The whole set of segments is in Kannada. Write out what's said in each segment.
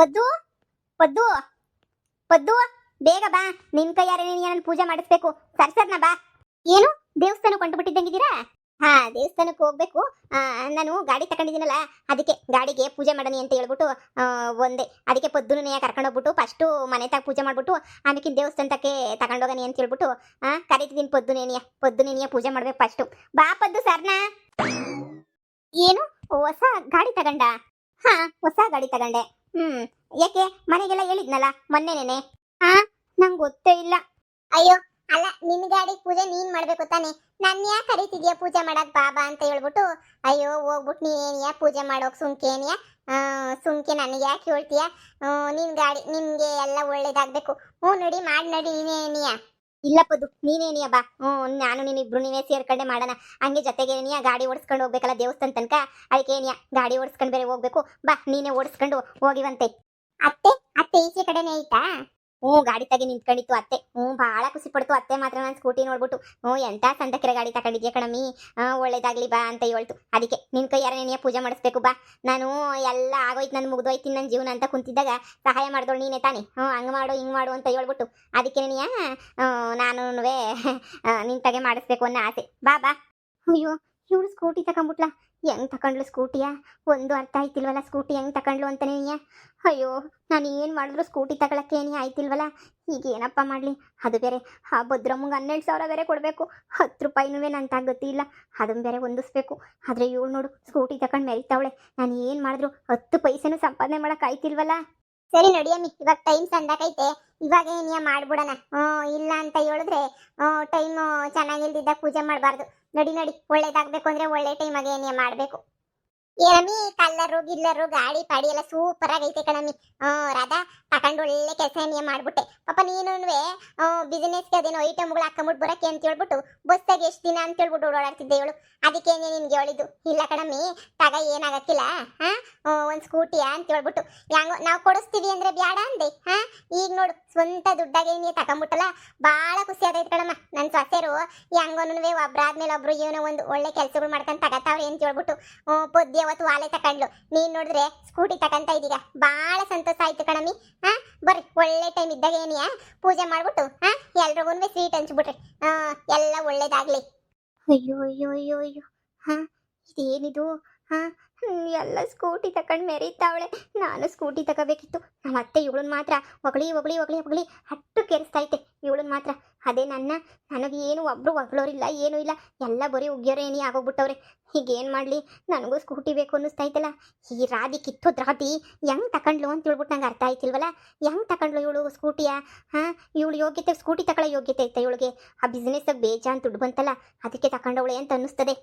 ಪದ್ದು ಪದ್ದು ಪದ್ದು ಬೇಗ ಬಾ, ನಿನ್ ಕೈಯಾರೆ ನೀನು ಪೂಜೆ ಮಾಡಿಸ್ಬೇಕು. ಸರ್ಸರ್ನ ಬಾ. ಏನು ದೇವಸ್ಥಾನಕ್ಕೆ ಕೊಂಡ್ಬಿಟ್ಟಿದ್ದಂಗಿದ್ದೀರಾ? ಹಾ, ದೇವಸ್ಥಾನಕ್ಕೆ ಹೋಗ್ಬೇಕು. ನಾನು ಗಾಡಿ ತಗೊಂಡಿದ್ದೀನಲ್ಲ, ಅದಕ್ಕೆ ಗಾಡಿಗೆ ಪೂಜೆ ಮಾಡನಿ ಅಂತ ಹೇಳ್ಬಿಟ್ಟು ಒಂದೇ ಅದಕ್ಕೆ ಪದ್ದುನೇ ಕರ್ಕೊಂಡೋಗ್ಬಿಟ್ಟು ಫಸ್ಟು ಮನೆ ತಾಗ ಪೂಜೆ ಮಾಡ್ಬಿಟ್ಟು ಆಮೇಲೆ ದೇವಸ್ಥಾನಕ್ಕೆ ತಗೊಂಡೋಗನಿ ಅಂತ ಹೇಳ್ಬಿಟ್ಟು ಕರೀತಿದ್ದೀನಿ. ಪದ್ದುನೇನಿಯ ಪೂಜೆ ಮಾಡ್ಬೇಕು ಫಸ್ಟು. ಬಾ ಪದ್ದು ಸರ್ನ. ಏನು ಹೊಸ ಗಾಡಿ ತಗೊಂಡ? ಹಾ, ಹೊಸ ಗಾಡಿ ತಗೊಂಡೆ. ಯಾಕೆ ಮನೆಗೆಲ್ಲ ಹೇಳಿದ್ನಲ್ಲ ಮೊನ್ನೆನೇನೆ. ಹಾ, ನಂಗೆ ಗೊತ್ತೇ ಇಲ್ಲ. ಅಯ್ಯೋ ಅಲ್ಲ, ನಿನ್ ಗಾಡಿ ಪೂಜೆ ನೀನ್ ಮಾಡ್ಬೇಕು ತಾನೆ. ನನ್ನ ಯಾಕೆ ಕರೀತಿದ್ಯಾ ಪೂಜೆ ಮಾಡಕ್ ಬಾಬಾ ಅಂತ ಹೇಳ್ಬಿಟ್ಟು? ಅಯ್ಯೋ ಹೋಗ್ಬಿಟ್ಟು ನೀನೇನಿಯಾ ಪೂಜೆ ಮಾಡೋಕ್ ಸುಮ್ಕೇನಿಯಾ? ಸುಮ್ಕೆ ನನಗೆ ಯಾಕೆ ಹೇಳ್ತೀಯಾ? ನಿನ್ ಗಾಡಿ ನಿನ್ಗೆ ಎಲ್ಲ ಒಳ್ಳೇದಾಗ್ಬೇಕು. ನಡಿ ಮಾಡಿ ನಡಿ ನೀನೇನಿಯಾ. ಇಲ್ಲ ಪದ್ದು, ನೀನೇನಿಯಾ ಬಾ. ನಾನು ನೀನಿಬ್ರು ನೀವೇ ಸೇರ್ಕೊಂಡೆ ಮಾಡೋಣ. ಹಂಗೆ ಜೊತೆಗೆ ಏನಿಯಾ ಗಾಡಿ ಓಡಿಸ್ಕೊಂಡು ಹೋಗ್ಬೇಕಲ್ಲ ದೇವಸ್ಥಾನ ತನಕ. ಅದಕ್ಕೆ ಏನಿಯಾ ಗಾಡಿ ಓಡಿಸ್ಕೊಂಡು ಬೇರೆ ಹೋಗ್ಬೇಕು. ಬಾ, ನೀನೇ ಓಡಿಸ್ಕೊಂಡು ಹೋಗಿವಂತೆ. ಅತ್ತೆ ಅತ್ತೆ ಈಚೆ ಕಡೆನೇ ಐತಾ? ಗಾಡಿ ತಗಿ ನಿಂತ್ಕೊಂಡಿತ್ತು ಅತ್ತೆ. ಬಹಳ ಖುಷಿ ಪಡ್ತು ಅತ್ತೆ ಮಾತ್ರ ನಾನು ಸ್ಕೂಟಿ ನೋಡ್ಬಿಟ್ಟು. ಎಂತ ಸಂತಕಿರ ಗಾಡಿ ತಗೊಂಡಿದ್ಯಾ ಕಣಮಿ, ಒಳ್ಳೇದಾಗ್ಲಿ ಬಾ ಅಂತ ಹೇಳ್ತು. ಅದಕ್ಕೆ ನಿನ್ ಕೈಯಾರ ನೀನೇ ಪೂಜೆ ಮಾಡಿಸ್ಬೇಕು ಬಾ. ನಾನು ಎಲ್ಲ ಆಗೋಯ್ತು, ನನ್ ಮುಗ್ದೋಯ್ತೀನಿ ನನ್ನ ಜೀವನ ಅಂತ ಕುಂತಿದ್ದಾಗ ಸಹಾಯ ಮಾಡಿದಳು ನೀನೇ ತಾನೆ. ಹಂಗೆ ಮಾಡು ಹಿಂಗೆ ಮಾಡು ಅಂತ ಹೇಳ್ಬಿಟ್ಟು ಅದಕ್ಕೆ ನೀ ನಾನು ನಿನ್ ತಗೆ ಮಾಡಿಸ್ಬೇಕು ಅನ್ನೋ ಆಸೆ. ಬಾ ಬಾ. ಅಯ್ಯೋ ಇವಳು ಸ್ಕೂಟಿ ತಗೊಂಡ್ಬಿಟ್ಲಾ? ಹೆಂಗ್ ತಗೊಂಡ್ಲು ಸ್ಕೂಟಿಯ? ಒಂದು ಅರ್ಥ ಆಯ್ತಿಲ್ವಲ್ಲ ಸ್ಕೂಟಿ ಹೆಂಗ್ ತಗೊಂಡ್ಲು ಅಂತಾನೆ. ಅಯ್ಯೋ ನಾನು ಏನು ಮಾಡಿದ್ರು ಸ್ಕೂಟಿ ತಗೊಳಕ್ಕೆ ಏನೇ ಆಯ್ತಿಲ್ವಲ್ಲ. ಈಗ ಏನಪ್ಪ ಮಾಡಲಿ? ಅದು ಬೇರೆ ಆ ಭದ್ರಮ್ಮಂಗೆ 12,000 ಬೇರೆ ಕೊಡಬೇಕು. 10 ರೂಪಾಯಿನೂ ನನ್ನ ಗೊತ್ತಿ ಇಲ್ಲ, ಅದನ್ನು ಬೇರೆ ಹೊಂದಿಸ್ಬೇಕು. ಆದರೆ ಇವಳು ನೋಡು ಸ್ಕೂಟಿ ತಗೊಂಡು ಮೆರಿತಾವಳೆ. ನಾನು ಏನು ಮಾಡಿದ್ರು 10 ಪೈಸೆನೂ ಸಂಪಾದನೆ ಮಾಡೋಕೆ ಆಯ್ತಿಲ್ವಲ್ಲ. ಸರಿ ನಡಿಯಮ್ಮಿ, ಇವಾಗ ಟೈಮ್ ಸಂದಾಕೈತೆ, ಇವಾಗ ಏನಿಯ ಮಾಡ್ಬಿಡೋಣ. ಇಲ್ಲ ಅಂತ ಹೇಳಿದ್ರೆ ಟೈಮ್ ಚೆನ್ನಾಗಿಲ್ದಿದ್ದಾಗ ಪೂಜೆ ಮಾಡಬಾರ್ದು. ನಡಿ ನಡಿ, ಒಳ್ಳೇದಾಗಬೇಕು ಅಂದರೆ ಒಳ್ಳೆ ಟೈಮಾಗೆ ಏನಿಯ ಮಾಡಬೇಕು. ಏನಮ್ಮಿ ಕಲ್ಲರು ಗಿಲ್ಲರು ಗಾಡಿ ಪಾಡಿ ಎಲ್ಲ ಸೂಪರ್ ಆಗೈತೆ ಕಣಮ್ಮಿ. ರಾಧಾ ತಕೊಂಡು ಒಳ್ಳೆ ಕೆಲಸ ಏನಿಯ ಮಾಡ್ಬಿಟ್ಟೆ. ಪಾಪ ನೀನು ಬಿಸಿನೆಸ್ಗೆ ಅದೇನೋ ಐಟಮ್ಗಳು ಹಾಕೊಂಬಿಟ್ಟು ಬರೋಕ್ಕೆ ಅಂತ ಹೇಳ್ಬಿಟ್ಟು ಬಸ್ಸಾಗಿ ಎಷ್ಟು ದಿನ ಅಂತ ಹೇಳ್ಬಿಟ್ಟು ಓಡಾಡ್ತಿದ್ದೆ ಇವಳು. ಅದಕ್ಕೆ ನಿನ್ಗೆ ಹೇಳಿದ್ದು. ಇಲ್ಲ ಕಣಮ್ಮಿ ತಗ ಏನಾಗಕ್ಕಿಲ್ಲ. ಒಂದು ಸ್ಕೂಟಿಯಾ ಅಂತ ಹೇಳ್ಬಿಟ್ಟು ಹೆಂಗೋ ನಾವು ಕೊಡಿಸ್ತೀವಿ ಅಂದ್ರೆ ಬ್ಯಾಡ ಅಂದೆ. ಈಗ ನೋಡು ಸ್ವಂತ ದುಡ್ಡಾಗೆ ನೀ ತಗೊಂಬಿಟ್ಟಲ್ಲ, ಭಾಳ ಖುಷಿ ಆಗೈತೆ ಕಣಮ್ಮ. ನನ್ನ ಸೊಸೆರು ಹೆಂಗೋನು ಒಬ್ರಾದ್ಮೇಲೆ ಒಬ್ರು ಏನೋ ಒಂದು ಒಳ್ಳೆ ಕೆಲಸಗಳು ಮಾಡ್ಕೊಂಡು ತಗತಾವ್ರೆ ಅಂತ ಹೇಳ್ಬಿಟ್ಟು ಪೊದ್ದಿ ಅವತ್ತು ವಾಲೆ ತಕೊಂಡ್ಲು. ನೀನ್ ನೋಡಿದ್ರೆ ಸ್ಕೂಟಿ ತಕೊಂತ ಇದೀಗ, ಭಾಳ ಸಂತೋಷ ಆಯ್ತು ಕಣಮ್ಮಿ. ಬರ್ರಿ, ಒಳ್ಳೆ ಟೈಮ್ ಇದ್ದಾಗ ಏನಿಯಾ ಪೂಜೆ ಮಾಡ್ಬಿಟ್ಟು ಎಲ್ರಿಗೂ ಸ್ವೀಟ್ ಹಂಚ್ಬಿಟ್ರಿ. ಎಲ್ಲ ಒಳ್ಳೇದಾಗ್ಲಿ. ಅಯ್ಯೋ ಅಯ್ಯೋ ಅಯ್ಯೋ ಅಯ್ಯೋ, ಇದೇನಿದು? ಎಲ್ಲ ಸ್ಕೂಟಿ ತಕೊಂಡು ಮೆರೀತಾವಳೆ. ನಾನು ಸ್ಕೂಟಿ ತಗೋಬೇಕಿತ್ತು. ನಮ್ಮ ಅತ್ತೆ ಇವಳನ್ನ ಮಾತ್ರ ಹೊಗಳಿ ಹೊಗಳಿ ಹೊಗಳಿ ಹೊಗಳಿ ಅಟ್ಟು ಕೆರಿಸ್ತೈತೆ ಇವಳನ್ನ ಮಾತ್ರ. ಅದೇ ನನಗೇನು ಒಬ್ರು ಹೊಗಳೋರಿಲ್ಲ, ಏನೂ ಇಲ್ಲ, ಎಲ್ಲ ಬರೀ ಉಗ್ಯೋರು ಏನಿ ಆಗೋಗ್ಬಿಟ್ಟವ್ರೆ. ಹೀಗೇನು ಮಾಡಲಿ? ನನಗೂ ಸ್ಕೂಟಿ ಬೇಕು ಅನ್ನಿಸ್ತೈತಲ್ಲ. ಈ ರಾಧಿ ಕಿತ್ತೋದ್ ರಾಧಿ ಹೆಂಗೆ ತಗೊಂಡ್ಲು ಅಂತ ಹೇಳ್ಬಿಟ್ಟು ನಂಗೆ ಅರ್ಥ ಆಯ್ತಿಲ್ವಲ್ಲ. ಹೆಂಗೆ ತಗೊಂಡ್ಲು ಇವಳು ಸ್ಕೂಟಿಯ? ಇವಳು ಯೋಗ್ಯತೆ, ಸ್ಕೂಟಿ ತಗೊಳ್ಳೋ ಯೋಗ್ಯತೆ ಐತೆ ಇವಳಿಗೆ. ಆ ಬಿಸ್ನೆಸ್ಸಾಗ ಬೇಜಾನ್ ದುಡ್ಡು ಬಂತಲ್ಲ, ಅದಕ್ಕೆ ತಗೊಂಡವಳೆ ಅಂತ ಅನ್ನಿಸ್ತದೆ.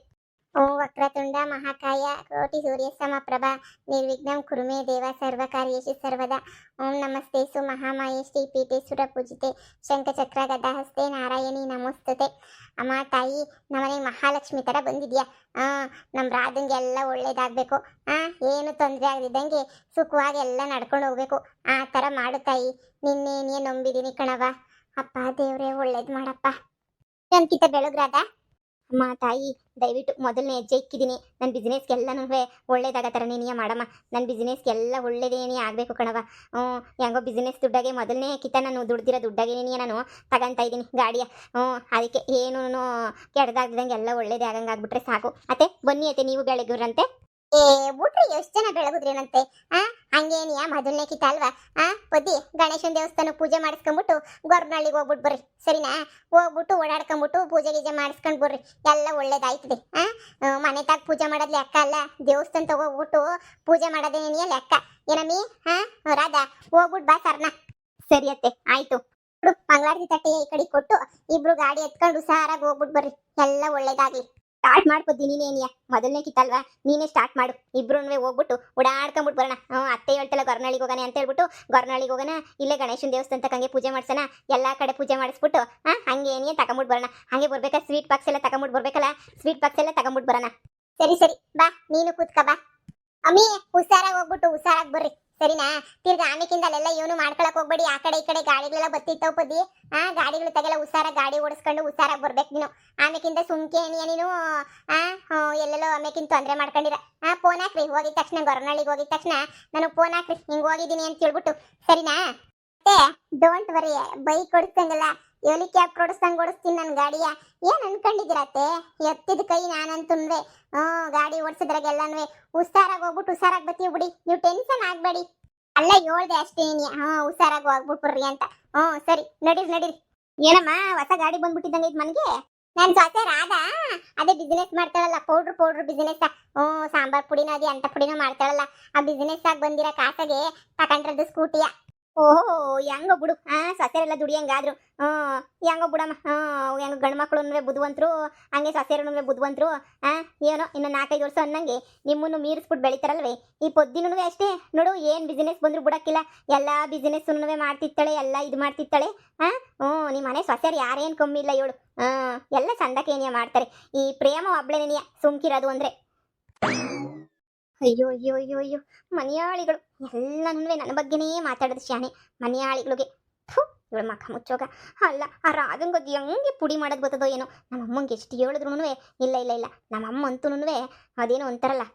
ಓಂ ವಕ್ರತುಂಡ ಮಹಾಕಾಯ ಕೋಟಿ ಸೂರ್ಯ ಸಮಪ್ರಭ ನಿರ್ವಿಘ್ನಂ ಕುರುಮೇ ದೇವ ಸರ್ವಕಾರ್ಯೇಷು ಸರ್ವದಾ. ಓಂ ನಮಸ್ತೆಸು ಮಹಾಮಾಯೇಶ್ರೀ ಪೀಠೆ ಸುರ ಪೂಜಿತೆ ಶಂಖಚಕ್ರ ಗದಾಹಸ್ತೆ ನಾರಾಯಣಿ ನಮೋಸ್ತುತೆ. ಅಮ್ಮ ತಾಯಿ, ನಮ್ಮನೆ ಮಹಾಲಕ್ಷ್ಮಿ ಥರ ಬಂದಿದ್ಯಾ. ನಮ್ಮ ರಾಧಂಗೆ ಎಲ್ಲ ಒಳ್ಳೇದಾಗಬೇಕು. ಏನು ತೊಂದರೆ ಆಗದಿದ್ದಂಗೆ ಸುಖವಾಗಿ ಎಲ್ಲ ನಡ್ಕೊಂಡು ಹೋಗ್ಬೇಕು. ಆ ಥರ ಮಾಡು ತಾಯಿ. ನಿನ್ನೇನೇ ನಂಬಿದ್ದೀನಿ ಕಣವ. ಅಪ್ಪ ದೇವ್ರೇ ಒಳ್ಳೇದು ಮಾಡಪ್ಪ. ನನ್ಕಿಂತ ಬೆಳಗ್ರಾದ ಅಮ್ಮ ತಾಯಿ, ದಯವಿಟ್ಟು ಮೊದಲನೇ ಹೆಜ್ಜೆ ಇಕ್ಕಿದ್ದೀನಿ. ನನ್ನ ಬಿಸ್ನೆಸ್ಗೆಲ್ಲನೂ ಒಳ್ಳೇದಾಗೋ ಥರ ನೀನಿಯ ಮಾಡಮ್ಮ. ನನ್ನ ಬಿಸ್ನೆಸ್ಗೆಲ್ಲ ಒಳ್ಳೇದೇನೇ ಆಗಬೇಕು ಕಣವ. ಹೆಂಗೋ ಬಿಸ್ನೆಸ್ ದುಡ್ಡಾಗೆ ಮೊದಲನೇ ಕಿತ್ತ ನಾನು ದುಡ್ದಿರೋ ದುಡ್ಡಾಗೆ ನಾನು ತಗೊಂತ ಇದ್ದೀನಿ ಗಾಡಿಯ. ಅದಕ್ಕೆ ಏನೂ ಕೆಡ್ದಾಗ್ದಂಗೆ ಎಲ್ಲ ಒಳ್ಳೇದೇ ಆಗಂಗೆ ಆಗ್ಬಿಟ್ರೆ ಸಾಕು. ಅತ್ತೆ ಬನ್ನಿ ಅತ್ತೆ, ನೀವು ಬೆಳಗ್ರಂತೆ. ಬಿಟ್ರಿ ಎಷ್ಟು ಜನ ಬೆಳಗುದ್ರೇನಂತೆ. ಹಂಗೇನಿಯಾ ಮೊದಲನೇ ಕಿತ್ತ ಅಲ್ವಾ? ಬದ್ದಿ ಗಣೇಶನ ದೇವಸ್ಥಾನಕ್ಕೆ ಪೂಜೆ ಮಾಡಿಸ್ಕೊಂಬಿಟ್ಟು ಗೊರ್ನಳ್ಳಿಗೆ ಹೋಗ್ಬಿಟ್ಟು ಬರ್ರಿ, ಸರಿನಾ? ಹೋಗ್ಬಿಟ್ಟು ಓಡಾಡ್ಕೊಂಬಿಟ್ಟು ಪೂಜೆ ಗೀಜೆ ಮಾಡಿಸ್ಕೊಂಡು ಬರ್ರಿ, ಎಲ್ಲ ಒಳ್ಳೇದಾಯ್ತದೆ. ಮನೆ ತಾಗ ಪೂಜೆ ಮಾಡೋದು ಲೆಕ್ಕ ಅಲ್ಲ, ದೇವಸ್ಥಾನ ತಗೋಗ್ಬಿಟ್ಟು ಪೂಜೆ ಮಾಡೋದೇನಿಯ ಲೆಕ್ಕ. ಏನಮ್ಮಿ? ರಾಧಾ ಹೋಗ್ಬಿಟ್ಟು ಬಾ ಸರ್ನ. ಸರಿ ಅತ್ತೆ, ಆಯ್ತು. ಮಂಗಳಾರತಿ ತಟ್ಟೆ ಈ ಕಡೆ ಕೊಟ್ಟು ಇಬ್ರು ಗಾಡಿ ಎತ್ಕೊಂಡು ಹುಷಾರಾಗಿ ಹೋಗ್ಬಿಟ್ಟು ಬರ್ರಿ, ಎಲ್ಲ ಒಳ್ಳೇದಾಗ್ಲಿ. ಸ್ಟಾರ್ಟ್ ಮಾಡ್ಕೊದ್ದಿ ನೀನೇನಿಯ, ಮೊದಲನೇ ಕಿತ್ತಲ್ವಾ, ನೀನೇ ಸ್ಟಾರ್ಟ್ ಮಾಡು. ಇಬ್ರು ಹೋಗ್ಬಿಟ್ಟು ಓಡಾಡ್ಕೊಂಬಿಟ್ಟು ಬರೋಣ. ಅತ್ತೆ ಹೇಳ್ತಲ್ಲ ಗೊರ್ನಳ್ಳಿಗೆ ಹೋಗೋಣ ಅಂತ ಹೇಳ್ಬಿಟ್ಟು ಗೊರ್ನಳ್ಳಿಗೆ ಹೋಗೋಣ. ಇಲ್ಲೇ ಗಣೇಶನ ದೇವಸ್ಥಾನ ತಕ್ಕಂಗೆ ಪೂಜೆ ಮಾಡ್ಸೋಣ. ಎಲ್ಲ ಕಡೆ ಪೂಜೆ ಮಾಡಿಸ್ಬಿಟ್ಟು ಹಂಗೆ ಏನೇ ತಗೊಂಬಿಟ್ಟು ಬರೋಣ. ಹಂಗೆ ಬರ್ಬೇಕಾ ಸ್ವೀಟ್ ಬಾಕ್ಸ್ ಎಲ್ಲ ತಗೊಂಬಿಟ್ಟು ಬರ್ಬೇಕಲ್ಲ, ಸ್ವೀಟ್ ಬಾಕ್ಸ್ ಎಲ್ಲ ತಗೊಂಬಿಟ್ಟು ಬರೋಣ. ಸರಿ ಸರಿ ಬಾ, ನೀನು ಕೂತ್ಕ ಬಾ. ಅಮ್ಮಿ ಹುಷಾರಾಗಿ ಹೋಗ್ಬಿಟ್ಟು ಹುಷಾರಾಗಿ ಬರ್ರಿ, ಸರಿನಾ? ತಿರ್ಗಾ ಆಮೇಕಿಂದ ಅಲ್ಲೆಲ್ಲ ಏನು ಮಾಡ್ಕೊಳಕ್ ಹೋಗ್ಬೇಡಿ. ಆ ಕಡೆ ಈ ಕಡೆ ಗಾಡಿಗಳೆಲ್ಲ ಬತ್ತಿತ್ತವ್ ಪದಿ. ಗಾಡಿಗಳು ತಗೆಲ್ಲ ಹುಷಾರ ಗಾಡಿ ಓಡಿಸ್ಕೊಂಡು ಹುಷಾರಾಗಿ ಬರ್ಬೇಕು ನೀನು. ಆಮೇಕಿಂದ ಸುಮ್ಕೆ ನೀನು ಎಲ್ಲೆಲ್ಲೋ ಆಮೇಕಿಂತ ತೊಂದ್ರೆ ಮಾಡ್ಕೊಂಡಿರ. ಫೋನ್ ಹಾಕ್ರಿ ಹೋಗಿದ ತಕ್ಷಣ, ಗೊರವನಹಳ್ಳಿಗೆ ಹೋಗಿದ ತಕ್ಷಣ ನನಗೆ ಫೋನ್ ಹಾಕ್ರಿ, ಹಿಂಗ್ ಹೋಗಿದ್ದೀನಿ ಅಂತ ಹೇಳ್ಬಿಟ್ಟು, ಸರಿನಾ? ಡೋಂಟ್ ವರಿ, ಬೈಕ್ ಓಡಿಸ್ತಂಗಲ್ಲ ಹೆಲಿಕಾಪ್ಟರ್ ಓಡಿಸ್ತಂಗ್ ಓಡಿಸ್ತೀನಿ ನನ್ನ ಗಾಡಿಯ. ಏನ್ ಅನ್ಕೊಂಡಿದ್ದೀರತ್ತೆ? ಎತ್ತಿದ ಕೈ ನಾನಂತುನ್ವೆ. ಗಾಡಿ ಓಡಿಸಿದ್ರಾಗೆಲ್ಲನೂ ಹುಷಾರಾಗಿ ಹೋಗ್ಬಿಟ್ಟು ಹುಷಾರಾಗಿ ಬತ್ತೀವಿ ಬಿಡಿ, ನೀವು ಟೆನ್ಷನ್ ಆಗ್ಬೇಡಿ. ಅಲ್ಲ ಹೇಳ್ದೆ ಅಷ್ಟೇ, ಹುಷಾರಾಗಿ ಹೋಗ್ಬಿಟ್ಬಿಡ್ರಿ ಅಂತ. ಸರಿ, ನಡೀರಿ. ಏನಮ್ಮ ಹೊಸ ಗಾಡಿ ಬಂದ್ಬಿಟ್ಟಿದ್ದಂಗೆ ಇದು ಮನ್ಗೆ? ನನ್ ಜೊತೆ ರಾಧಾ ಅದೇ ಬಿಸಿನೆಸ್ ಮಾಡ್ತಾಳಲ್ಲ, ಪೌಡ್ರ್ ಬಿಸಿನೆಸ್. ಸಾಂಬಾರ್ ಪುಡಿನ ಅದೇ ಅಂತ ಪುಡಿನ ಮಾಡ್ತಾಳಲ್ಲ, ಆ ಬಿಸಿನೆಸ್ ಆಗಿ ಬಂದಿರೋ ಕಾಸಾಗೆ ತಕೊಂಡ್ರದ್ದು ಸ್ಕೂಟಿಯ. ಓಹೋ, ಹೆಂಗೋ ಬಿಡು. ಸೊಸೆರೆಲ್ಲ ದುಡಿಯಂಗಾದ್ರು. ಹೆಂಗೋ ಬಿಡಮ್ಮ. ಹೆಂಗ ಗಂಡು ಮಕ್ಳು ಬುದ್ಧಿವಂತರು, ಹಂಗೆ ಸೊಸೆರು ಬುದ್ಧಿವಂತರು. ಏನೋ ಇನ್ನು 4-5 ವರ್ಷ ಅನ್ನಂಗೆ ನಿಮ್ಮನ್ನು ಮೀರಿಸ್ಬಿಟ್ಟು ಬೆಳಿತಾರಲ್ವೇ. ಈ ಪೊದ್ದಿನೂ ಅಷ್ಟೇ ನೋಡು, ಏನ್ ಬಿಸಿನೆಸ್ ಬಂದ್ರು ಬಿಡಕ್ಕಿಲ್ಲ. ಎಲ್ಲಾ ಬಿಸಿನೆಸ್ ಮಾಡ್ತಿರ್ತಾಳೆ, ಎಲ್ಲ ಇದು ಮಾಡ್ತಿರ್ತಾಳೆ. ನಿಮ್ಮ ಮನೆ ಸೊಸೆರು ಯಾರೇನ್ ಕಮ್ಮಿ ಇಲ್ಲ ಇವಳು. ಎಲ್ಲ ಚಂದಕ್ಕೆ ಮಾಡ್ತಾರೆ. ಈ ಪ್ರೇಮ ಒಬ್ಳೆನೆಯ ಸುಮ್ಕಿರೋದು ಅಂದ್ರೆ. ಅಯ್ಯೋ ಅಯ್ಯೋ ಅಯ್ಯೋ ಅಯ್ಯೋ, ಮನೆಯಾಳಿಗಳು ಎಲ್ಲನೂ ನನ್ನ ಬಗ್ಗೆನೇ ಮಾತಾಡೋದು ಶಾನೆ. ಮನೆಯಾಳಿಗಳಿಗೆ ಇವಳು ಮಖ ಮುಚ್ಚೋಗ. ಅಲ್ಲ, ಆ ರಾಗಂಗದ್ದು ಹೆಂಗೆ ಪುಡಿ ಮಾಡೋದು ಗೊತ್ತದೋ ಏನೋ. ನಮ್ಮಮ್ಮಂಗೆ ಎಷ್ಟು ಹೇಳಿದ್ರು ಇಲ್ಲ, ನಮ್ಮಮ್ಮ ಅಂತೂ ಅದೇನೋ ಅಂತಾರಲ್ಲ,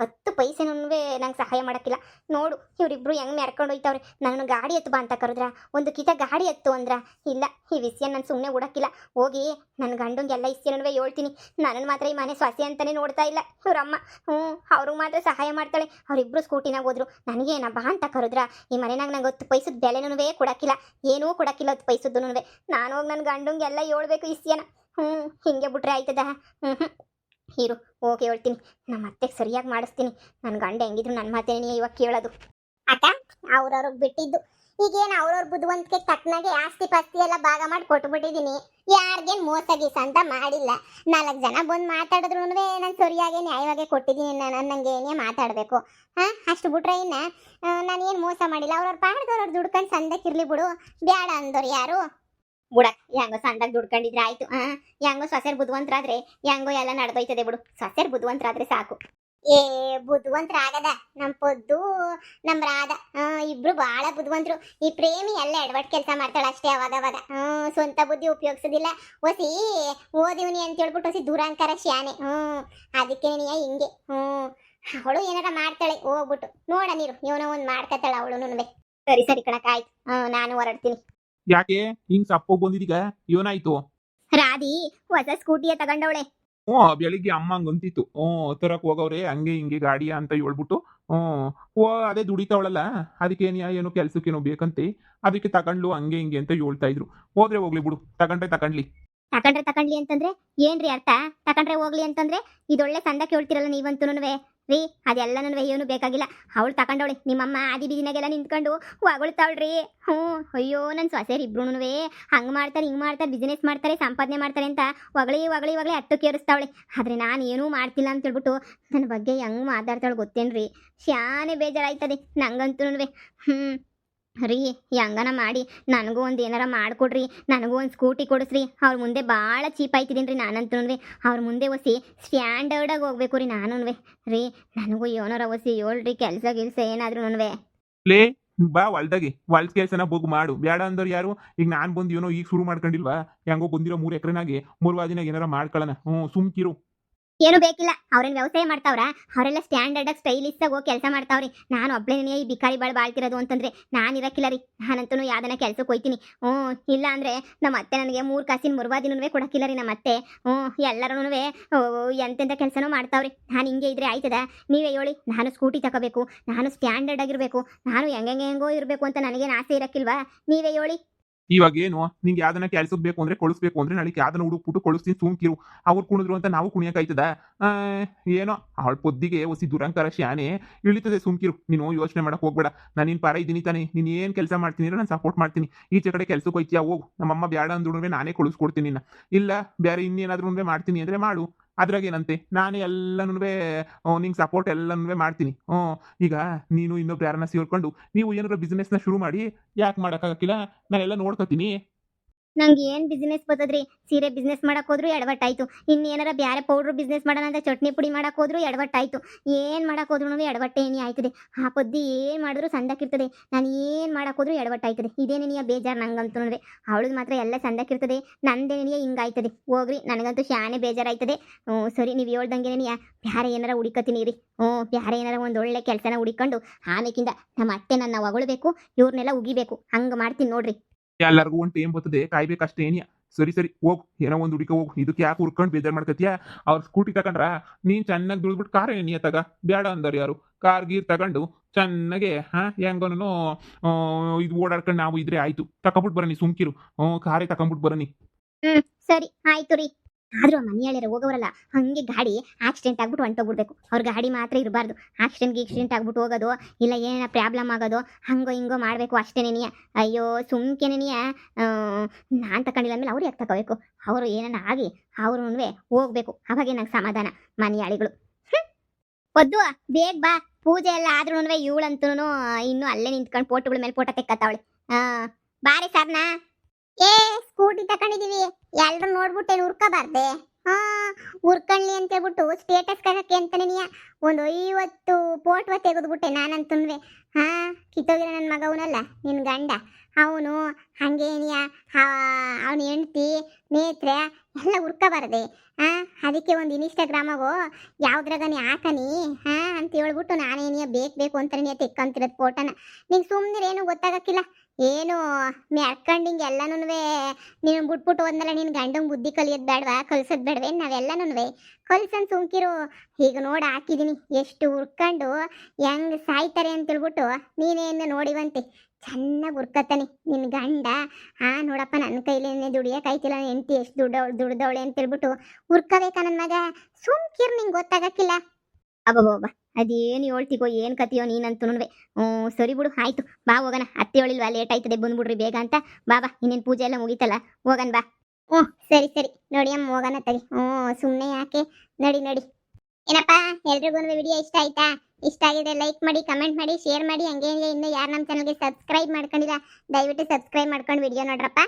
10 ಪೈಸೆನೂ ನಂಗೆ ಸಹಾಯ ಮಾಡೋಕ್ಕಿಲ್ಲ. ನೋಡು ಇವರಿಬ್ರು ಹೆಂಗೆ ಮೆರ್ಕೊಂಡು ಹೋಯ್ತವ್ರೆ. ನಾನು ಗಾಡಿ ಎತ್ತು ಬಾ ಅಂತ ಕರೆದ್ರ, ಒಂದು ಕಿತ ಗಾಡಿ ಎತ್ತು ಅಂದ್ರ ಇಲ್ಲ. ಈ ವಿಷಯ ನಾನು ಸುಮ್ಮನೆ ಉಡಕ್ಕಿಲ್ಲ. ಹೋಗಿ ನನ್ನ ಗಂಡಂಗೆ ಎಲ್ಲ ವಿಷಯನೂ ಹೇಳ್ತೀನಿ. ನನ್ನನ್ನು ಮಾತ್ರ ಈ ಮನೆ ಸೊಸೆ ಅಂತಾನೆ ನೋಡ್ತಾ ಇಲ್ಲ ಇವ್ರಮ್ಮ. ಅವ್ರಿಗೆ ಮಾತ್ರ ಸಹಾಯ ಮಾಡ್ತಾಳೆ. ಅವರಿಬ್ರು ಸ್ಕೂಟಿನಾಗ ಹೋದ್ರು, ನನಗೇನ ಬಾ ಅಂತ ಕರೆದ್ರ ಈ ಮನೆನಾಗ ನಂಗೆ 10 ಪೈಸದ ಬೆಲೆನೂ ಕೊಡಕ್ಕಿಲ್ಲ, ಏನೂ ಕೊಡಕ್ಕಿಲ್ಲ 10 ಪೈಸದ್ದು. ನಾನು ಹೋಗಿ ನನ್ನ ಗಂಡಂಗೆ ಎಲ್ಲ ಹೇಳ್ಬೇಕು ವಿಷಯನ. ಹಿಂಗೆ ಬಿಟ್ರೆ ಆಯ್ತದ? ಹೀರು ಹೋಗಿ ಹೇಳ್ತೀನಿ, ನಮ್ಮ ಅತ್ತೆಗೆ ಸರಿಯಾಗಿ ಮಾಡಿಸ್ತೀನಿ. ನನ್ನ ಗಂಡ ಹೆಂಗಿದ್ರು ನನ್ನ ಮಾತೇನೇ ಇವಾಗ ಕೇಳೋದು. ಅಕ್ಕ, ಅವ್ರವ್ರಿಗೆ ಬಿಟ್ಟಿದ್ದು. ಈಗೇನು ಅವ್ರವ್ರ ಬುದ್ಧಿವಂತಿಕೆ ತಕ್ಕನಾಗೆ ಆಸ್ತಿ ಪಾಸ್ತಿ ಎಲ್ಲ ಭಾಗ ಮಾಡಿ ಕೊಟ್ಬಿಟ್ಟಿದ್ದೀನಿ. ಯಾರಿಗೇನು ಮೋಸ ಗೀಸ ಅಂತ ಮಾಡಿಲ್ಲ. 4 ಜನ ಬಂದು ಮಾತಾಡಿದ್ರು ನಾನು ಸರಿಯಾಗಿ ನ್ಯಾಯವಾಗೇ ಕೊಟ್ಟಿದ್ದೀನಿ. ನನ್ನಂಗೇನೇ ಮಾತಾಡಬೇಕು. ಅಷ್ಟು ಬಿಟ್ರೆ ಇನ್ನು ನಾನೇನು ಮೋಸ ಮಾಡಿಲ್ಲ. ಅವ್ರವ್ರ ಪಾಡ್ದವ್ರವ್ರು ದುಡ್ಕೊಂಡು ಸಂದಕ್ಕಿರ್ಲಿ ಬಿಡು, ಬ್ಯಾಡ ಅಂದವ್ರು ಯಾರು ಬುಡಕ್. ಹೆಂಗೋ ಸಂದಾಗ ದುಡ್ಕೊಂಡಿದ್ರೆ ಆಯ್ತು. ಹೆಂಗೋ ಸೊಸೆರ್ ಬುದ್ಧಿವಂತರಾದ್ರೆ ಹೆಂಗೋ ಎಲ್ಲ ನಡೆದೋಯ್ತದೆ ಬಿಡು. ಸೊಸೆರ್ ಬುದ್ಧಿವಂತರಾದ್ರೆ ಸಾಕು. ಬುದ್ಧಿವಂತರಾಗದ ನಮ್ಮ ಪೊದ್ದು, ನಮ್ಮ ರಾಧ ಇಬ್ರು ಬಹಳ ಬುದ್ಧಿವಂತರು. ಈ ಪ್ರೇಮಿ ಎಲ್ಲ ಎಡವಟ್ ಕೆಲಸ ಮಾಡ್ತಾಳೆ ಅಷ್ಟೇ ಅವಾಗವಾಗ. ಸ್ವಂತ ಬುದ್ಧಿ ಉಪಯೋಗಿಸೋದಿಲ್ಲ. ಹೊಸಿ ಓದಿವ್ನಿ ಅಂತ ಹೇಳ್ಬಿಟ್ಟು ಹೊಸಿ ದುರಾಂಕಾರ ಶಾನೆ. ಅದಕ್ಕೆ ನೀ ಹಿಂಗೆ. ಅವಳು ಏನಾರ ಮಾಡ್ತಾಳೆ ಹೋಗ್ಬಿಟ್ಟು ನೋಡ ನೀರು ಇವನೋ ಒಂದು ಮಾಡ್ಕತ್ತಾಳ ಅವಳು. ಸರಿ ಕಣಕ್ ಆಯ್ತು. ನಾನು ಹೊರಡ್ತೀನಿ. ಯಾಕೆ ಹಿಂಗ್ ಸಪ್ಪೋಗ್ ಬಂದಿದೀಗ? ಏನಾಯ್ತು? ರಾಧಿ ಹೊಸ ಸ್ಕೂಟಿಯ ತಗೊಂಡವಳೆ. ಬೆಳಿಗ್ಗೆ ಅಮ್ಮ ಹಂಗಂತಿತ್ತು. ತರಕ್ ಹೋಗವ್ರೆ ಹಂಗೆ ಹಿಂಗೆ ಗಾಡಿಯ ಅಂತ ಹೇಳ್ಬಿಟ್ಟು. ಅದೇ ದುಡಿತಾವಳಲ್ಲ, ಅದಕ್ಕೆ ಏನು ಕೆಲ್ಸಕ್ಕೇನೋ ಬೇಕಂತೆ, ಅದಕ್ಕೆ ತಗೊಂಡ್ಲು ಹಂಗೆ ಹಿಂಗೆ ಅಂತ ಹೇಳ್ತಾ ಇದ್ರು. ಹೋದ್ರೆ ಹೋಗ್ಲಿ ಬಿಡು, ತಗೊಂಡ್ಲಿ. ತಗೊಂಡ್ಲಿ ಅಂತಂದ್ರೆ ಏನ್ರಿ ಅರ್ಥ? ತಗೊಂಡ್ರೆ ಹೋಗ್ಲಿ ಅಂತಂದ್ರೆ ಇದೊಳ್ಳೆ ಸಂದ ಕೇಳ್ತಿರಲ್ಲ ನೀವಂತೂನುವೆ ರೀ. ಅದೆಲ್ಲನೂ ಏನು ಬೇಕಾಗಿಲ್ಲ. ಅವಳು ತಗೊಂಡವಳೆ. ನಿಮ್ಮಮ್ಮ ಆದಿ ಬೀದಿನಾಗೆಲ್ಲ ನಿಂತ್ಕೊಂಡು ಹೊಗಳ್ತಾವಳ್ರಿ. ಅಯ್ಯೋ ನನ್ನ ಸೊಸೆಯರು ಇಬ್ರುನುವೆ ಹಂಗೆ ಮಾಡ್ತಾರೆ, ಹಿಂಗೆ ಮಾಡ್ತಾರೆ, ಬಿಸ್ನೆಸ್ ಮಾಡ್ತಾರೆ, ಸಂಪಾದನೆ ಮಾಡ್ತಾರೆ ಅಂತ ಹೊಗಳಿ ಅಟ್ಟಕ್ಕೆ ಏರಿಸ್ತಾವಳೆ. ಆದ್ರೆ ನಾನು ಏನೂ ಮಾಡ್ತಿಲ್ಲ ಅಂತ ಹೇಳ್ಬಿಟ್ಟು ನನ್ನ ಬಗ್ಗೆ ಹೆಂಗೆ ಮಾತಾಡ್ತಾಳೆ ಗೊತ್ತೇನ್ರಿ? ಶಾನೆ ಬೇಜಾರಾಯ್ತದೆ ನಂಗಂತೂನುವೆ. ರೀ, ಹೆಂಗನ ಮಾಡಿ ನನಗೂ ಒಂದು ಏನಾರ ಮಾಡಿಕೊಡ್ರಿ, ನನಗೂ ಒಂದು ಸ್ಕೂಟಿ ಕೊಡಿಸ್ರಿ. ಅವ್ರ ಮುಂದೆ ಭಾಳ ಚೀಪ್ ಆಯ್ತಿದ್ದೀನಿ ರೀ ನಾನಂತೂ. ಅವ್ರ ಮುಂದೆ ಒಸಿ ಸ್ಟ್ಯಾಂಡರ್ಡಾಗಿ ಹೋಗ್ಬೇಕು ರೀ ನಾನು ರೀ. ನನಗೂ ಏನಾರ ಒಸಿ ಹೇಳ್ರಿ, ಕೆಲಸ ಏನಾದ್ರೂ ಲೇ ಬಾ ಹೊಲ್ದಾಗೆ ಹೊಲ್ದ ಕೆಲಸನ ಬೋಗು ಮಾಡು. ಬೇಡ ಅಂದವ್ರು ಯಾರು? ಈಗ ನಾನು ಬಂದು ಏನೋ ಈಗ ಶುರು ಮಾಡ್ಕೊಂಡಿಲ್ವಾ? ಹೆಂಗೋ ಬಂದಿರೋ 3 ಎಕರೆನಾಗೆ 3 ವಾದಿನಾಗ ಏನಾರ ಮಾಡ್ಕೊಳ್ಳೋಣ. ಸುಮ್ಕಿರು. ಏನು ಬೇಕಿಲ್ಲ. ಅವ್ರೇನು ವ್ಯವಸಾಯ ಮಾಡ್ತಾವ್ರ? ಅವರೆಲ್ಲ ಸ್ಟ್ಯಾಂಡರ್ಡ್ ಆಗಿ ಸ್ಟೈಲಿಶ್ ಆಗಿ ಹೋಗಿ ಕೆಲಸ ಮಾಡ್ತಾವ್ರಿ. ನಾನು ಒಬ್ಳೇನೇ ಈ ಬಿಕಾರಿ ಬಾಳ್ತಿರೋದು ಅಂತಂದ್ರೆ ನಾನು ಇರಕ್ಕಿಲ್ಲ ರೀ. ನಾನಂತೂ ಯಾವ್ದನ ಕೆಲ್ಸಕ್ಕೆ ಹೋಯ್ತೀನಿ. ಇಲ್ಲ ಅಂದ್ರೆ ನಮ್ಮ ಅತ್ತೆ ನನಗೆ 3 ಕಾಸಿನ ಮುರ್ವಾದಿನೂ ಕೊಡಕ್ಕಿಲ್ಲ ರೀ ನಮ್ಮ ಅತ್ತೆ. ಎಲ್ಲರೂ ಎಂತೆಂಥ ಕೆಲಸನೂ ಮಾಡ್ತಾವ್ರಿ. ನಾನು ಹಿಂಗೆ ಇದ್ರೆ ಆಯ್ತದ? ನೀವೇ ಹೇಳಿ. ನಾನು ಸ್ಕೂಟಿ ತಗೋಬೇಕು, ನಾನು ಸ್ಟ್ಯಾಂಡರ್ಡ್ ಆಗಿರ್ಬೇಕು, ನಾನು ಹೆಂಗೋ ಇರಬೇಕು ಅಂತ ನನಗೇನು ಆಸೆ ಇರಕ್ಕಿಲ್ವಾ? ನೀವೇ ಹೇಳಿ. ಇವಾಗ ಏನು ನಿಂಗೆ ಯಾವ್ದನ್ನ ಕೆಲ್ಸಕ್ಕೆ ಬೇಕು ಅಂದ್ರೆ ಕೊಳಿಸ್ಬೇಕು ಅಂದ್ರೆ ನಾಳೆ ಯಾವ್ದನ್ನ ಹುಡುಕ್ಬಿಟ್ಟು ಕೊಳಿಸ್ತೀನಿ. ಸುಮ್ಕಿರು. ಅವ್ರು ಕುಣಿದ್ರು ಅಂತ ನಾವು ಕುಣಿಯಕ್ಕಾಯ್ತದ? ಏನೋ ಅವಳ ಪೊದ್ದಿಗೆ ಹೊಸಿ ದುರಂಕಾರ ಶಾನೆ ಇಳಿತದೆ. ಸುಮ್ಕಿರು. ನೀನು ಯೋಚನೆ ಮಾಡಕ್ ಹೋಗ್ಬೇಡ. ನಾನು ನಿನ್ ಪಾರ ಇದ್ದೀನಿ ತಾನೆ. ನೀನು ಏನು ಕೆಲಸ ಮಾಡ್ತೀನಿ ನಾನು ಸಪೋರ್ಟ್ ಮಾಡ್ತೀನಿ. ಈಚೆ ಕಡೆ ಕೆಲ್ಸಕ್ಕೆ ಹೋಯ್ತೀಯ ಹೋಗು. ನಮ್ಮಮ್ಮ ಬ್ಯಾಡ ಅಂದ್ರೂ ನಾನೇ ಕೊಳಿಸ್ಕೊಡ್ತೀನಿ ನಿನ್ನ. ಇಲ್ಲ ಬೇರೆ ಇನ್ನೇನಾದ್ರೂ ಮಾಡ್ತೀನಿ ಅಂದ್ರೆ ಮಾಡು. ಅದ್ರಾಗೇನಂತೆ? ನಾನೇ ಎಲ್ಲನೂ ನಿಂಗೆ ಸಪೋರ್ಟ್ ಎಲ್ಲನೂ ಮಾಡ್ತೀನಿ. ಈಗ ನೀನು ಇನ್ನೊಬ್ರು ಯಾರನ್ನ ಸೇರ್ಕೊಂಡು ನೀವು ಏನಾದ್ರು ಬಿಸ್ನೆಸ್ನ ಶುರು ಮಾಡಿ. ಯಾಕೆ ಮಾಡೋಕ್ಕಾಗಕ್ಕಿಲ್ಲ? ನಾನೆಲ್ಲ ನೋಡ್ಕೊತೀನಿ. ನಂಗೆ ಏನ್ ಬಿಸ್ನೆಸ್ ಬರ್ತದ್ರಿ? ಸೀರೆ ಬಿಸ್ನೆಸ್ ಮಾಡಕ್ ಹೋದ್ರು ಎಡವಟ್ಟಾಯ್ತು. ಇನ್ನೇನಾರ ಬ್ಯಾರೆ ಪೌಡ್ರ್ ಬಿಸ್ನೆಸ್ ಮಾಡೋಣ ಅಂತ ಚಟ್ನಿ ಪುಡಿ ಮಾಡಕ್ ಹೋದ್ರು ಎಡವಟ್ಟಾಯ್ತು. ಏನ್ ಮಾಡಕ್ ಹೋದ್ರು ಎಡವಟ್ಟೇನಿ ಆಯ್ತದೆ. ಆ ಪದ್ದಿ ಏನ್ ಮಾಡಿದ್ರು ಸಂದಾಕಿರ್ತದೆ. ನಾನು ಏನ್ ಮಾಡಕ್ ಹೋದ್ರು ಎಡವಟ್ಟಾಯ್ತದೆ. ಇದೇನೇನಿಯ ಬೇಜಾರ್ ನಂಗಂತೂ ನೋಡ್ರಿ. ಅವಳದ್ ಮಾತ್ರ ಎಲ್ಲ ಸಂದಾಕಿರ್ತದೆ. ನಂದೇನಿಯ ಹಿಂಗಾಯ್ತದೆ. ಹೋಗ್ರಿ, ನನಗಂತೂ ಶಾನೆ ಬೇಜಾರಾಯ್ತದೆ. ಸರಿ, ನೀವು ಹೇಳ್ದಂಗೆನಿಯ ಬ್ಯಾರೆ ಏನಾರ ಹುಡಿಕತೀನಿ ರೀ. ಬ್ಯಾರೆ ಏನಾರ ಒಂದ್ ಒಳ್ಳೆ ಕೆಲಸನ ಹುಡಿಕೊಂಡು ಆಮೇಕಿಂದ ನಮ್ಮ ಅತ್ತೆ ನನ್ನ ಹೊಗಳ್ಬೇಕು, ಇವ್ರನ್ನೆಲ್ಲ ಉಗಿಬೇಕು. ಹಂಗ ಮಾಡ್ತೀನಿ ನೋಡ್ರಿ. ಎಲ್ಲರಿಗೂ ಒಂದು ಟೈಮ್ ಬರ್ತದೆ, ಕಾಯ್ಬೇಕಷ್ಟೇ ಏನಿಯ. ಸರಿ ಸರಿ, ಹೋಗು, ಏನೋ ಒಂದು ಹುಡುಕ ಹೋಗು. ಇದಕ್ಕೆ ಯಾಕೆ ಹುರ್ಕೊಂಡು ಬೇಜಾರು ಮಾಡ್ಕತಿಯ? ಅವ್ರ ಸ್ಕೂಟಿ ತಗೊಂಡ್ರ ನೀನ್ ಚೆನ್ನಾಗಿ ದುಡ್ಬಿಟ್ಟು ಕಾರ್ ಏನಿಯ ತಗ, ಬೇಡ ಅಂದಾರ ಯಾರು? ಕಾರ್ ಗೀರ್ ತಗೊಂಡು ಚೆನ್ನಾಗೆ ಹೆಂಗನು ಇದು ಓಡಾಡ್ಕೊಂಡು ನಾವು ಇದ್ರೆ ಆಯ್ತು. ತಕೊಂಬಿಟ್ಟು ಬರನಿ, ಸುಮ್ಕಿರು. ಕಾರೇ ತಕೊಂಬಿಟ್ಟು ಬರನಿ. ಸರಿ ಆಯ್ತು ರೀ. ಆದ್ರೂ ಮನೆಯಲ್ಲಿರ ಹೋಗೋರಲ್ಲ, ಹಂಗೆ ಗಾಡಿ ಆಕ್ಸಿಡೆಂಟ್ ಆಗ್ಬಿಟ್ಟು ಹೊಂಟೋಗ್ಬಿಡ್ಬೇಕು. ಅವ್ರ ಗಾಡಿ ಮಾತ್ರ ಇರಬಾರ್ದು. ಆಕ್ಸಿಡೆಂಟ್ ಆಗ್ಬಿಟ್ಟು ಹೋಗೋದು, ಇಲ್ಲ ಏನೇನ ಪ್ರಾಬ್ಲಮ್ ಆಗೋದು, ಹಂಗೋ ಹಿಂಗೋ ಮಾಡಬೇಕು ಅಷ್ಟೇನೇನಿಯ. ಅಯ್ಯೋ ಸುಮ್ಕೆನೇನಿಯ. ನಾನು ತಗೊಂಡಿಲ್ಲ ಅಂದಮೇಲೆ ಅವ್ರು ಯಾಕೆ ತಗೋಬೇಕು? ಅವರು ಏನಾನ ಆಗಿ ಅವ್ರೂ ಹೋಗ್ಬೇಕು. ಅವಾಗೇ ನಂಗೆ ಸಮಾಧಾನ. ಮನೆಯಾಳಿಗಳು ಒದ್ದು ಬೇಗ ಬಾ. ಪೂಜೆ ಎಲ್ಲ ಆದ್ರೂ ಇವಳಂತೂ ಇನ್ನೂ ಅಲ್ಲೇ ನಿಂತ್ಕೊಂಡು ಫೋಟೋಗಳ ಮೇಲೆ ಫೋಟೋ ತೆಕ್ಕತ್ತಾವಳೆ. ಬಾರಿ ಸರ್ನಾ. ಏ ಸ್ಕೂಟಿ ತಕೊಂಡಿದೀವಿ, ಎಲ್ರು ನೋಡ್ಬಿಟ್ಟೆ ಉರ್ಕೋಬಾರ್ದೆ. ಉರ್ಕಣ್ಲಿ ಅಂತ ಹೇಳ್ಬಿಟ್ಟು ಸ್ಟೇಟಸ್ ಕಣಕ್ಕೆ ಅಂತಾನೆ ಒಂದು 50 ಫೋಟೋ ತೆಗೆದ್ಬಿಟ್ಟೆ ನಾನಂತುನ್ವೆ. ಕಿತ್ತೋಗಿರೋ ನನ್ನ ಮಗ ಅವನಲ್ಲ ನಿನ್ ಗಂಡ, ಅವನು ಹಂಗೇನಿಯ ಅವನ ಹೆಂಡ್ತಿ ನೇತ್ರೆ ಎಲ್ಲ ಉರ್ಕೋಬಾರ್ದೆ. ಅದಕ್ಕೆ ಒಂದು ಇನ್ಸ್ಟಾಗ್ರಾಮಾಗೋ ಯಾವ್ದ್ರಾಗನಿ ಹಾಕನಿ ಅಂತ ಹೇಳ್ಬಿಟ್ಟು ನಾನೇನಿಯ ಬೇಕು ಅಂತಾನೆ ತೆಕ್ಕಂತಿರೋದು ಫೋಟೋನ. ನಿಂಗೆ ಸುಮ್ಮನೆ ಏನು ಗೊತ್ತಾಗಕ್ಕಿಲ್ಲ. ಏನು ಮ್ಯಾಡ್ಕಂಡಿಂಗ್ ಎಲ್ಲನೂ ನೀನು ಬಿಟ್ಬಿಟ್ಟು ಹೋದ್ಮೇಲೆ ನಿನ್ನ ಗಂಡಂಗೆ ಬುದ್ಧಿ ಕಲಿಯೋದು ಬೇಡವಾ, ಕಲ್ಸೋದು ಬೇಡವೇ? ನಾವೆಲ್ಲನೂ ಕಲ್ಸನ್ ಸುಮ್ಕಿರು. ಈಗ ನೋಡಿ ಹಾಕಿದೀನಿ, ಎಷ್ಟು ಹುರ್ಕೊಂಡು ಹೆಂಗ್ ಸಾಯ್ತಾರೆ ಅಂತೇಳ್ಬಿಟ್ಟು ನೀನೇನು ನೋಡಿವಂತೆ. ಚೆನ್ನಾಗಿ ಹುರ್ಕತ್ತಾನೆ ನಿನ್ನ ಗಂಡ. ನೋಡಪ್ಪ, ನನ್ನ ಕೈಲೇನೆ ದುಡಿಯೋಕಾಯ್ತಿಲ್ಲ, ಹೆಂಡ್ತಿ ಎಷ್ಟು ದುಡ್ದವಳೆ ಅಂತೇಳ್ಬಿಟ್ಟು ಹುರ್ಕಬೇಕಾ ನನ್ನ ಮಗ? ಸುಮ್ಕಿರು, ನಿಂಗೆ ಗೊತ್ತಾಗಕ್ಕಿಲ್ಲ. ಅಬ್ಬಬ್ಬ, ಅದೇನು ಹೇಳ್ತಿಗೋ ಏನು ಕತಿಯೋ ನೀನಂತೂ. ಸರಿ ಬಿಡು, ಆಯ್ತು ಬಾ ಹೋಗೋಣ. ಅತ್ತೆ ಹೇಳಿಲ್ವಾ ಲೇಟ್ ಆಯ್ತದೆ ಬಂದ್ಬಿಡ್ರಿ ಬೇಗ ಅಂತ. ಬಾ ಇನ್ನೇನು ಪೂಜೆ ಎಲ್ಲ ಮುಗೀತಲ್ಲ, ಹೋಗೋಣ ಬಾ. ಸರಿ ಸರಿ, ನೋಡಿ ಅಮ್ಮ ಹೋಗೋಣ ತಗಿ. ಸುಮ್ಮನೆ ಯಾಕೆ, ನಡಿ. ಏನಪ್ಪ, ಎಲ್ರಿಗೂ ವಿಡಿಯೋ ಇಷ್ಟ ಆಯ್ತಾ? ಇಷ್ಟ ಆಗಿದೆ ಲೈಕ್ ಮಾಡಿ, ಕಮೆಂಟ್ ಮಾಡಿ, ಶೇರ್ ಮಾಡಿ. ಹಂಗೆ ಇನ್ನೂ ಯಾರು ನಮ್ಮ ಚಾನಲ್ಗೆ ಸಬ್ಸ್ಕ್ರೈಬ್ ಮಾಡ್ಕೊಂಡಿಲ್ಲ ದಯವಿಟ್ಟು ಸಬ್ಸ್ಕ್ರೈಬ್ ಮಾಡ್ಕೊಂಡು ವಿಡಿಯೋ ನೋಡ್ರಪ್ಪ.